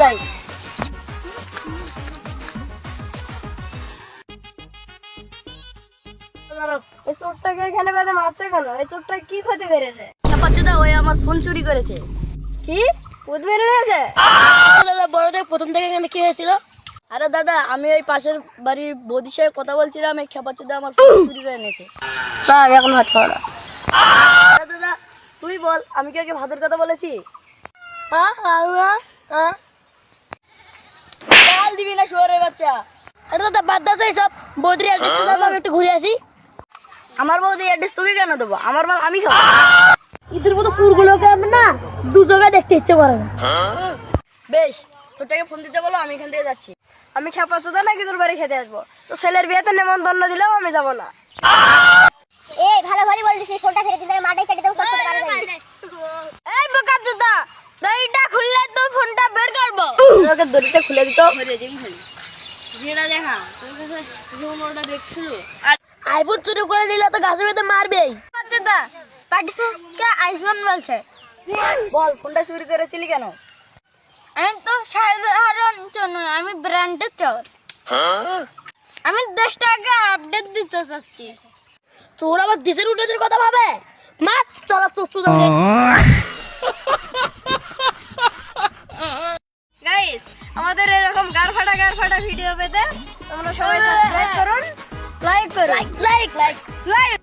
যাই এই চোরটাকে এখানে বেঁধে মারছে কেন? এই চোরটা কি ক্ষতি করেছে? ওই আমার ফোন চুরি করেছে। কি ভূত বেরিয়ে গেছে? দাদা বড়দের প্রথম থেকে এখানে কি হয়েছিল? আরে দাদা আমি ওই পাশের বাড়ির বৌদির সাথে কথা বলছিলাম, এই খেপাচ্চুদা আমার ফোন চুরি করে নিয়েছে। না আমি এখন ভাত খাবো না। দাদা তুই বল, আমি কি আগে ভাতের কথা বলেছি? চাল দিবি না শুয়ারের বাচ্চা? আরে দাদা বাদ দাও সব, বৌদির অ্যাড্রেস একটু ঘুরে আসি। আমার বৌদির অ্যাড্রেস তোকে কেন দেবো? আমার মাল আমি খাবো। ঈদের মতো পুরগুলোকে আমি না দু জায়গায় দেখতে ইচ্ছে করে না। বেশ, ছোটটাকে ফোন দিতে বলো, আমি এখান থেকে যাচ্ছি। আমি খেপাচ্চুদা নাকি তোর বাড়ি খেতে আসবো? তো ছেলের বিয়েতে নেমন্তন্ন দিলেও আমি যাবো না। এই ভালো ভালো বলছিস, ফোনটা ফেলে দিতে মাটাই কেটে দেবো সব করে কারণ এই বোকাচ্চুদা, দড়িটা খুললে তো ফোনটা বের করবো। ওকে দড়িটা খুলে দিত। যেটা দেখা তোর কাছে ওটা দেখছিল, আর আইফোন চুরি করে নিলে তো গাছে বেঁধে মারবেই। বোকাচ্চুদা, পার্টিসকে আইফোন বলছে। বল ফোনটা চুরি করেছিলি কেন? আমি তো সাধারণ চোর নই, আমি ব্র্যান্ডের চোর। আমি 10 টাকা আপডেট দিতে চাচ্ছি। তোর আবার দেশের উন্নতির কথা ভাবে? মাছ চলা চুস্তুদা। গাইস, আমাদের এরকম গার ফাটা ভিডিও পেতে তোমরা সবাই সাবস্ক্রাইব করুন, লাইক করুন, লাইক লাইক